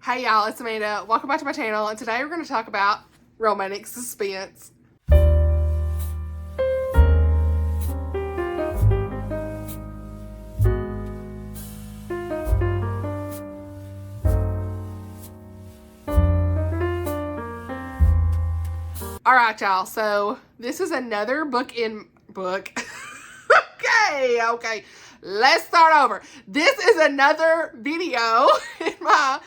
Hey y'all, it's Amanda. Welcome back to my channel, and today we're going to talk about romantic suspense. Alright y'all, so this is another book. Okay, let's start over. This is another video in my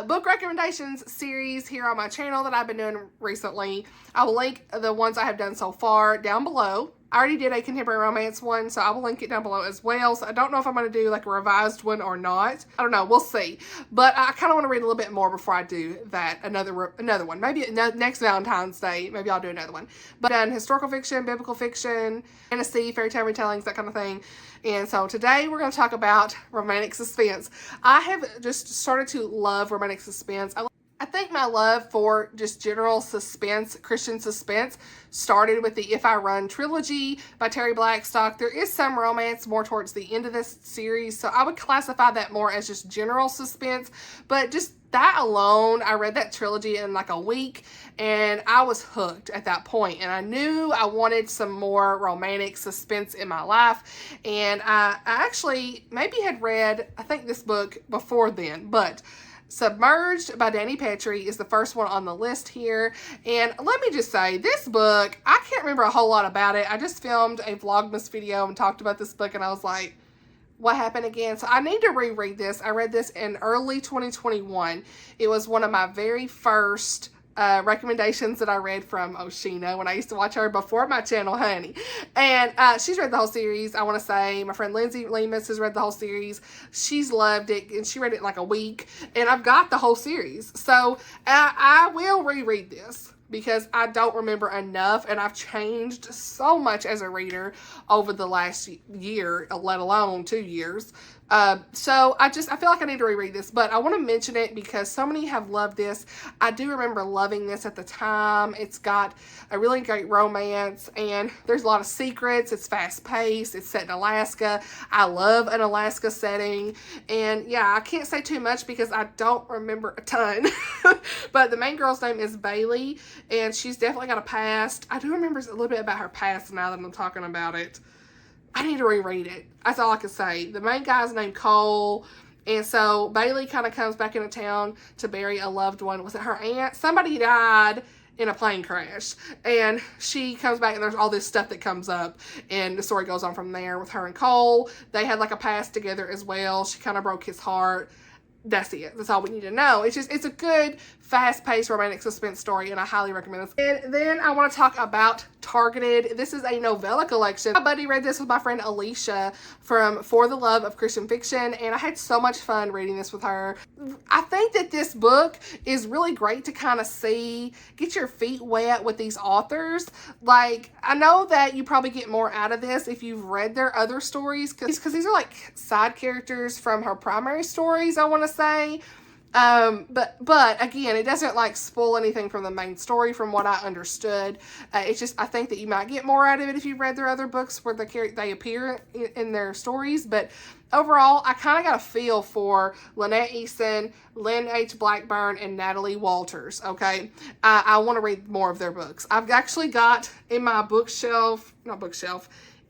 book recommendations series here on my channel that I've been doing recently. I will link the ones I have done so far down below. I already did a contemporary romance one, so I will link it down below as well. So I don't know if I'm going to do like a revised one or not. I don't know. We'll see. But I kind of want to read a little bit more before I do that. Another one. Maybe next Valentine's Day, maybe I'll do another one. But I've done historical fiction, biblical fiction, fantasy, fairy tale retellings, that kind of thing. And so today we're going to talk about romantic suspense. I have just started to love romantic suspense. I think my love for just general suspense, Christian suspense, started with the If I Run trilogy by Terry Blackstock. There is some romance more towards the end of this series, so I would classify that more as just general suspense. But just that alone, I read that trilogy in like a week, and I was hooked at that point. And I knew I wanted some more romantic suspense in my life. And I actually maybe had read, I think, this book before then, but Submerged by Danny Petrie is the first one on the list here. And let me just say, this book, I can't remember a whole lot about it. I just filmed a Vlogmas video and talked about this book, and I was like, what happened again? So I need to reread this. I read this in early 2021. It was one of my very first recommendations that I read from Oshina when I used to watch her before my channel, honey. And she's read the whole series. I want to say my friend Lindsay Lemus has read the whole series. She's loved it, and she read it in like a week. And I've got the whole series. So I will reread this because I don't remember enough, and I've changed so much as a reader over the last year, let alone 2 years. So I feel like I need to reread this, but I want to mention it because so many have loved this. I do remember loving this at the time. It's got a really great romance, and there's a lot of secrets. It's fast paced. It's set in Alaska. I love an Alaska setting, and yeah, I can't say too much because I don't remember a ton, but the main girl's name is Bailey, and she's definitely got a past. I do remember a little bit about her past now that I'm talking about it. I need to reread it. That's all I can say. The main guy's named Cole. And so Bailey kind of comes back into town to bury a loved one. Was it her aunt? Somebody died in a plane crash. And she comes back, and there's all this stuff that comes up. And the story goes on from there with her and Cole. They had like a past together as well. She kind of broke his heart. That's it. That's all we need to know. It's a good, fast-paced romantic suspense story, and I highly recommend this. And then I want to talk about Targeted. This is a novella collection. My buddy read this with my friend Alicia from For the Love of Christian Fiction, and I had so much fun reading this with her. I think that this book is really great to kind of get your feet wet with these authors. Like, I know that you probably get more out of this if you've read their other stories, because these are like side characters from her primary stories, I want to say. But again, it doesn't like spoil anything from the main story from what I understood. It's just, I think that you might get more out of it if you read their other books where they appear in their stories. But overall, I kind of got a feel for Lynette Easton, Lynn H. Blackburn, and Natalie Walters, okay? I want to read more of their books. I've actually got in my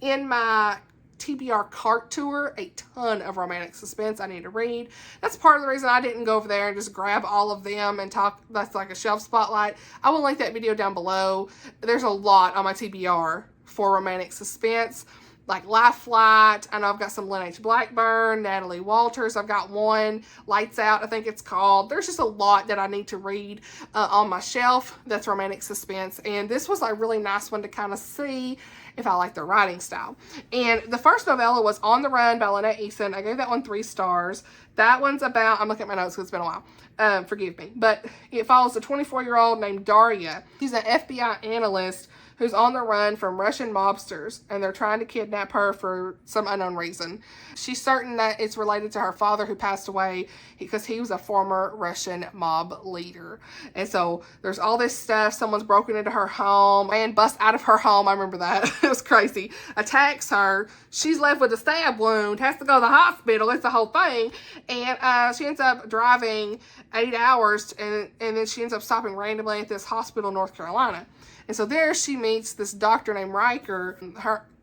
in my TBR cart tour a ton of romantic suspense I need to read. That's part of the reason I didn't go over there and just grab all of them and talk. That's like a shelf spotlight. I will link that video down below. There's a lot on my TBR for romantic suspense, like Life Flight. I know I've got some Lynn H. Blackburn, Natalie Walters. I've got one, Lights Out, I think it's called. There's just a lot that I need to read on my shelf that's romantic suspense. And this was a really nice one to kind of see if I like their writing style. And the first novella was On the Run by Lynette Easton. I gave that one 3 stars. That one's about, I'm looking at my notes because it's been a while. Forgive me. But it follows a 24-year-old named Daria. She's an FBI analyst who's on the run from Russian mobsters, and they're trying to kidnap her for some unknown reason. She's certain that it's related to her father who passed away because he was a former Russian mob leader. And so there's all this stuff. Someone's broken into her home and busts out of her home. I remember that. It was crazy. Attacks her. She's left with a stab wound, has to go to the hospital. It's the whole thing. And she ends up driving 8 hours, and then she ends up stopping randomly at this hospital in North Carolina. And so there she meets this doctor named Riker.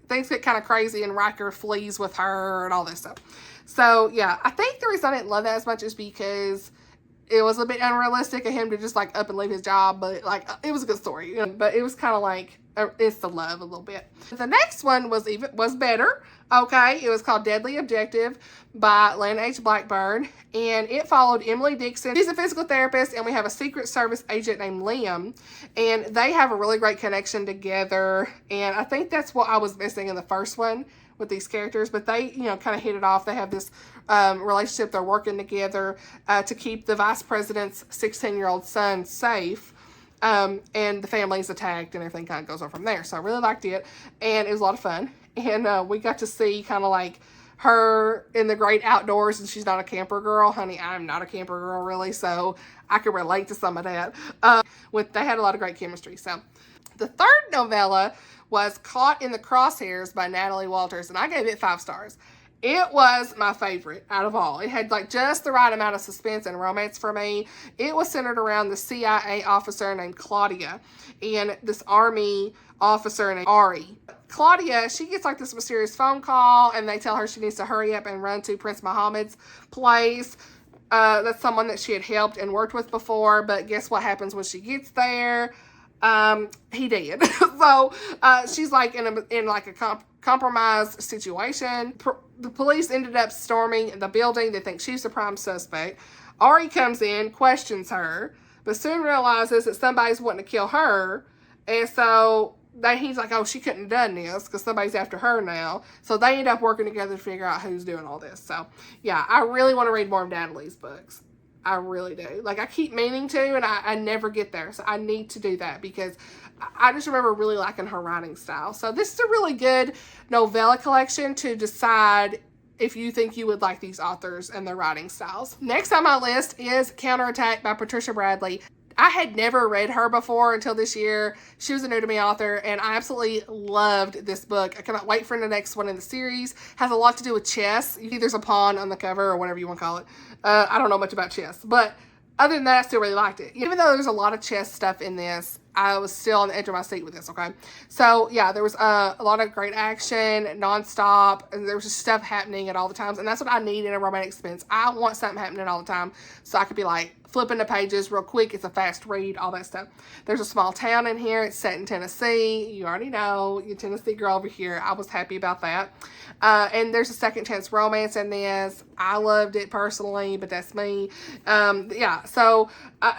Things get kind of crazy, and Riker flees with her and all this stuff. So, yeah, I think the reason I didn't love that as much is because it was a bit unrealistic of him to just, like, up and leave his job. But, like, it was a good story. You know? But it was kind of like, it's the love a little bit. The next one was better. Okay, it was called Deadly Objective by Lynn H. Blackburn, and it followed Emily Dixon. She's a physical therapist, and we have a Secret Service agent named Liam, and they have a really great connection together, and I think that's what I was missing in the first one with these characters, but they, you know, kind of hit it off. They have this relationship. They're working together to keep the vice president's 16-year-old son safe. And the family's attacked and everything kind of goes on from there. So I really liked it, and it was a lot of fun. And we got to see kind of like her in the great outdoors, and she's not a camper girl. Honey, I'm not a camper girl really, so I can relate to some of that. They had a lot of great chemistry. So the third novella was Caught in the Crosshairs by Natalie Walters, and I gave it 5 stars. It was my favorite out of all. It had like just the right amount of suspense and romance for me. It was centered around the CIA officer named Claudia and this army officer named Ari. Claudia, she gets like this mysterious phone call, and they tell her she needs to hurry up and run to Prince Muhammad's place. That's someone that she had helped and worked with before, but guess what happens when she gets there? He did. So she's like in like a compromised situation. The police ended up storming the building. They think she's the prime suspect. Ari comes in, questions her, but soon realizes that somebody's wanting to kill her, and so he's like, oh, she couldn't have done this because somebody's after her now. So they end up working together to figure out who's doing all this. So yeah, I really want to read more of Natalie's books. I really do. Like, I keep meaning to, and I never get there. So I need to do that because I just remember really liking her writing style. So this is a really good novella collection to decide if you think you would like these authors and their writing styles. Next on my list is Counterattack by Patricia Bradley. I had never read her before until this year. She was a new to me author, and I absolutely loved this book. I cannot wait for the next one in the series. Has a lot to do with chess. There's a pawn on the cover or whatever you want to call it. I don't know much about chess, but other than that, I still really liked it. Even though there's a lot of chess stuff in this, I was still on the edge of my seat with this, okay? So, yeah, there was a lot of great action, nonstop, and there was just stuff happening at all the times, and that's what I need in a romantic suspense. I want something happening all the time, so I could be, like, flipping the pages real quick. It's a fast read, all that stuff. There's a small town in here. It's set in Tennessee. You already know. You're a Tennessee girl over here. I was happy about that. And there's a second chance romance in this. I loved it personally, but that's me. Yeah, so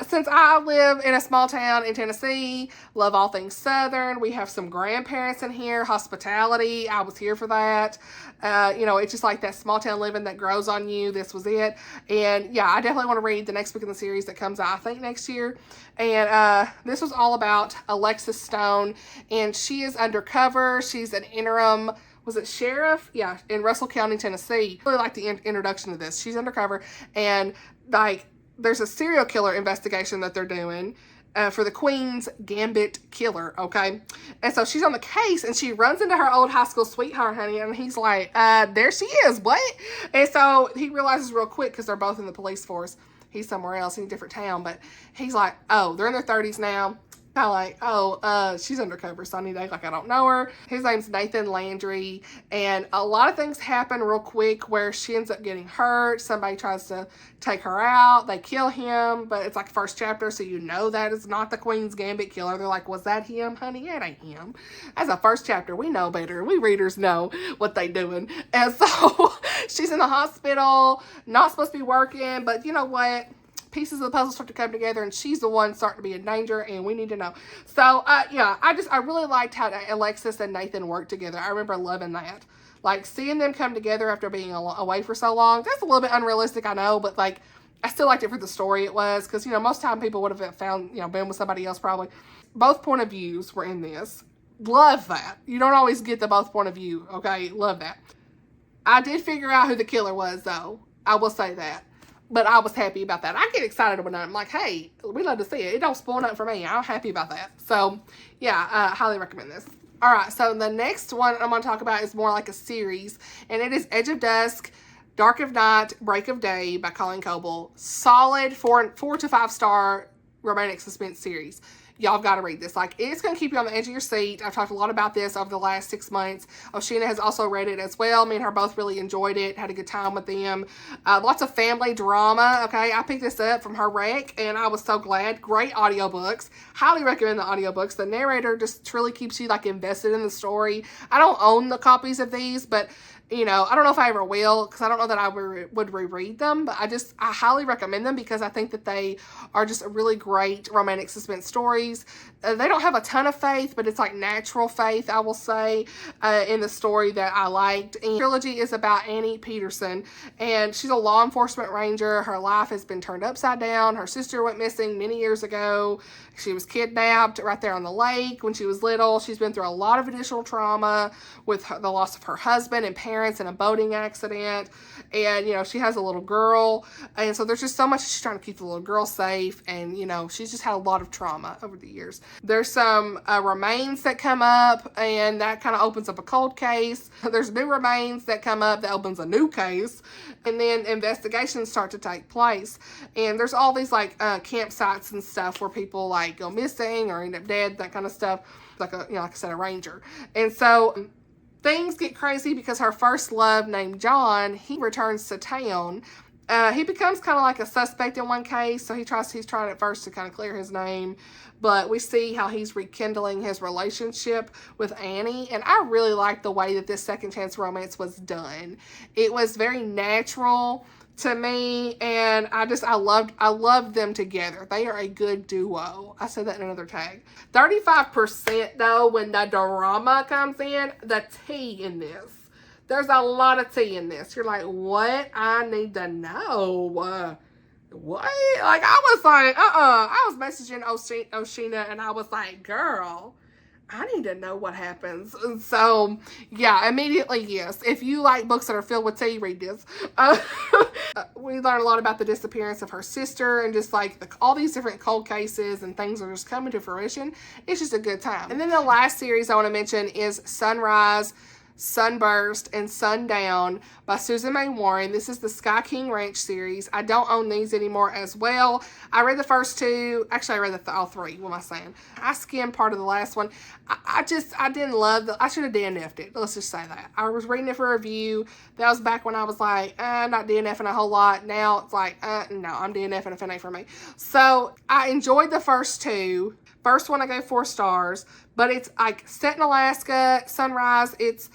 since I live in a small town in Tennessee, love all things Southern. We have some grandparents in here. Hospitality. I was here for that. You know, it's just like that small town living that grows on you. This was it. And yeah, I definitely want to read the next book in the series that comes out, I think, next year. And this was all about Alexis Stone, and she is undercover. She's an interim, was it sheriff? Yeah, in Russell County, Tennessee. I really like the introduction to this. She's undercover, and like there's a serial killer investigation that they're doing for the Queen's Gambit killer, okay? And so she's on the case, and she runs into her old high school sweetheart, honey, and he's like, there she is, what? And so he realizes real quick, because they're both in the police force, he's somewhere else in a different town, but he's like, oh, they're in their 30s now. Kind of like, oh, she's undercover, so I need to act like I don't know her. His name's Nathan Landry, and a lot of things happen real quick where she ends up getting hurt. Somebody tries to take her out. They kill him, but it's like first chapter, so you know that is not the Queen's Gambit killer. They're like, was that him, honey? It ain't him. That's a first chapter. We know better. We readers know what they doing. And so she's in the hospital, not supposed to be working, but you know what? Pieces of the puzzle start to come together, and she's the one starting to be in danger, and we need to know. So, yeah, I really liked how Alexis and Nathan worked together. I remember loving that. Like, seeing them come together after being away for so long. That's a little bit unrealistic, I know, but, like, I still liked it for the story it was, because, you know, most time people would have found, you know, been with somebody else probably. Both point of views were in this. love that. You don't always get the both point of view, okay? Love that. I did figure out who the killer was, though. I will say that. But I was happy about that. I get excited when I'm like, hey, we love to see it. It don't spoil nothing for me. I'm happy about that. So, yeah, highly recommend this. All right, so the next one I'm going to talk about is more like a series, and it is Edge of Dusk, Dark of Night, Break of Day by Colleen Coble. Solid 4 to 5 star romantic suspense series. Y'all got to read this. Like, it's going to keep you on the edge of your seat. I've talked a lot about this over the last 6 months. Oshina has also read it as well. Me and her both really enjoyed it. Had a good time with them. Lots of family drama. Okay, I picked this up from her rec, and I was so glad. Great audiobooks. Highly recommend the audiobooks. The narrator just truly keeps you, like, invested in the story. I don't own the copies of these, but you know, I don't know if I ever will, because I don't know that I would reread them, but I highly recommend them because I think that they are just really great romantic suspense stories. They don't have a ton of faith, but it's like natural faith, I will say, in the story that I liked. And Trilogy is about Annie Pederson, and she's a law enforcement ranger. Her life has been turned upside down. Her sister went missing many years ago. She was kidnapped right there on the lake when she was little. She's been through a lot of additional trauma with the loss of her husband and parents in a boating accident. And, you know, she has a little girl. And so there's just so much she's trying to keep the little girl safe. And, you know, she's just had a lot of trauma over the years. There's some remains that come up, and that kind of opens up a cold case. There's new remains that come up that opens a new case. And then investigations start to take place. And there's all these, like, campsites and stuff where people, like, go missing or end up dead, that kind of stuff. Like a, you know, like I said, a ranger. And so things get crazy because her first love, named John, he returns to town. He becomes kind of like a suspect in one case, so he's trying at first to kind of clear his name, but we see how he's rekindling his relationship with Annie, and I really like the way that this second chance romance was done. It was very natural to me, and I loved them together. They are a good duo. I said that in another tag. 35% though, when the drama comes in, the tea in this. There's a lot of tea in this. You're like, what? I need to know. What? Like, I was like, I was messaging Oshina, and I was like, girl, I need to know what happens. And so, yeah, immediately, yes. If you like books that are filled with tea, read this. We learn a lot about the disappearance of her sister, and just like all these different cold cases and things are just coming to fruition. It's just a good time. And then the last series I want to mention is Sunrise, Sunburst, and Sundown by Susan May Warren. This is the Sky King Ranch series. I don't own these anymore as well. I read the first two. Actually, I read all three. What am I saying? I skimmed part of the last one. I didn't love I should have DNF'd it. Let's just say that. I was reading it for review. That was back when I was like, not DNFing a whole lot. Now it's like, no, I'm DNFing if it ain't for me. So I enjoyed the first two. First one I gave 4 stars, but it's like set in Alaska, Sunrise. It's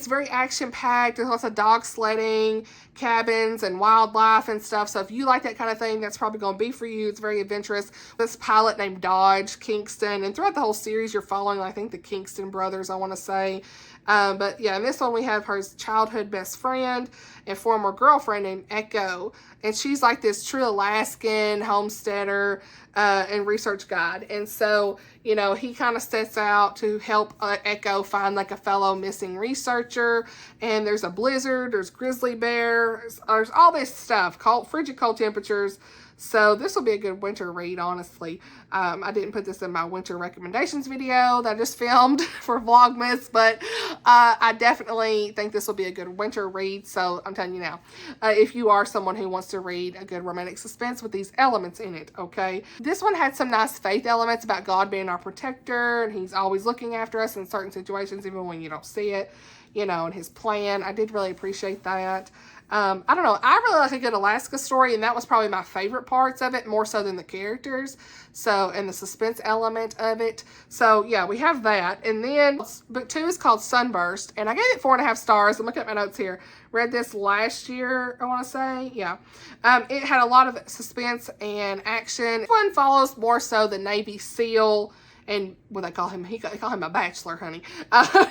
very action-packed. There's lots of dog sledding, cabins, and wildlife and stuff. So if you like that kind of thing, that's probably going to be for you. It's very adventurous. This pilot named Dodge Kingston, and throughout the whole series, you're following, I think, the Kingston brothers, I want to say. But yeah, in this one, we have her childhood best friend and former girlfriend named Echo. And she's like this true Alaskan homesteader and research guide. And so, you know, he kind of sets out to help Echo find like a fellow missing researcher. And there's a blizzard, there's grizzly bears, there's all this stuff, frigid cold temperatures. So this will be a good winter read, honestly. I didn't put this in my winter recommendations video that I just filmed for Vlogmas, but I definitely think this will be a good winter read. So I'm telling you now, if you are someone who wants to read a good romantic suspense with these elements in it, okay? This one had some nice faith elements about God being our protector, and he's always looking after us in certain situations, even when you don't see it, you know, and his plan. I did really appreciate that. I don't know. I really like a good Alaska story, and that was probably my favorite parts of it, more so than the characters. So, and the suspense element of it. So, yeah, we have that. And then book 2 is called Sunburst, and I gave it 4.5 stars. I'm looking at my notes here. Read this last year, I want to say. Yeah. It had a lot of suspense and action. This one follows more so the Navy SEAL, and what they call him, they call him a bachelor, honey,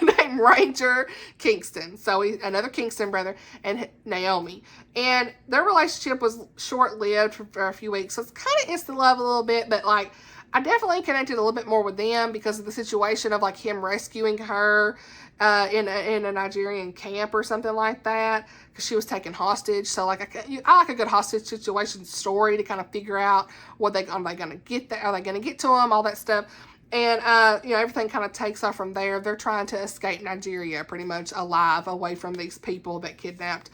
named Ranger Kingston. So another Kingston brother, and Naomi. And their relationship was short-lived for a few weeks. So it's kind of instant love a little bit, but like, I definitely connected a little bit more with them because of the situation of like him rescuing her in a Nigerian camp or something like that, because she was taken hostage. So like, I like a good hostage situation story to kind of figure out are they going to get there? Are they going to get to him? All that stuff. And, you know, everything kind of takes off from there. They're trying to escape Nigeria pretty much alive away from these people that kidnapped.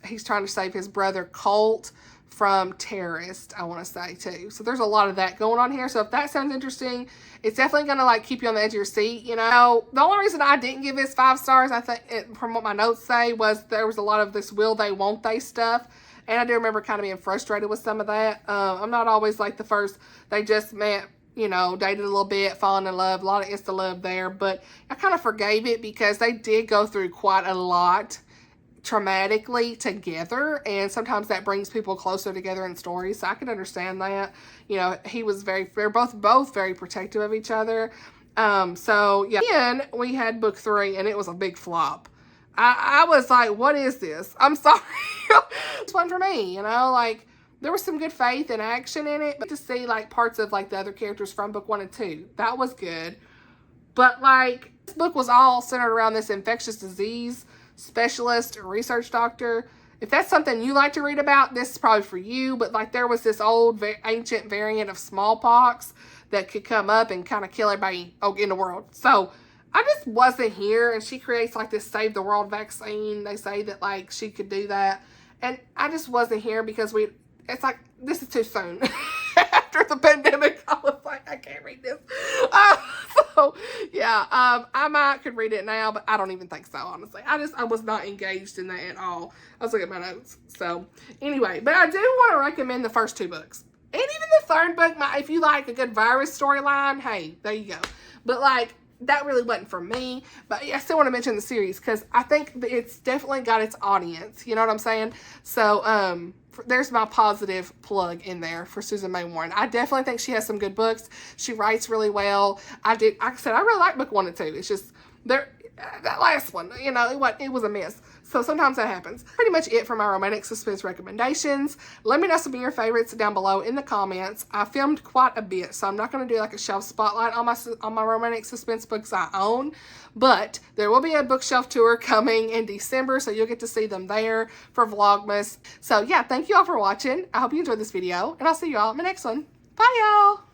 He's trying to save his brother Colt from terrorists, I want to say, too. So there's a lot of that going on here. So if that sounds interesting, it's definitely going to, like, keep you on the edge of your seat, you know. The only reason I didn't give this 5 stars, I think, from what my notes say, was there was a lot of this will they, won't they stuff. And I do remember kind of being frustrated with some of that. I'm not always like the first, they just met, you know, dated a little bit, falling in love, a lot of insta love there. But I kind of forgave it because they did go through quite a lot traumatically together, and sometimes that brings people closer together in stories, so I could understand that. You know, they're both very protective of each other. So yeah, then we had book 3, and it was a big flop. I was like, what is this? I'm sorry. It's one for me, you know, like, there was some good faith and action in it, but to see like parts of like the other characters from book 1 and 2, that was good. But like, this book was all centered around this infectious disease specialist or research doctor. If that's something you like to read about, this is probably for you. But like, there was this old ancient variant of smallpox that could come up and kind of kill everybody in the world. So I just wasn't here, and she creates like this save the world vaccine. They say that like she could do that, and I just wasn't here because it's like, this is too soon. After the pandemic, I was like, I can't read this. So yeah, I could read it now, but I don't even think so, honestly. I was not engaged in that at all. I was looking at my notes. So anyway, but I do want to recommend the first 2 books. And even the 3rd book, if you like a good virus storyline, hey, there you go. But like, that really wasn't for me. But I still want to mention the series because I think it's definitely got its audience. You know what I'm saying? So, there's my positive plug in there for Susan May Warren. I definitely think she has some good books. She writes really well. Like I said, I really like book 1 and 2. It's just, that last one, you know, it was a miss. So sometimes that happens. Pretty much it for my romantic suspense recommendations. Let me know some of your favorites down below in the comments. I filmed quite a bit, so I'm not going to do like a shelf spotlight on my romantic suspense books I own. But there will be a bookshelf tour coming in December, so you'll get to see them there for Vlogmas. So yeah, thank you all for watching. I hope you enjoyed this video, and I'll see you all in my next one. Bye, y'all.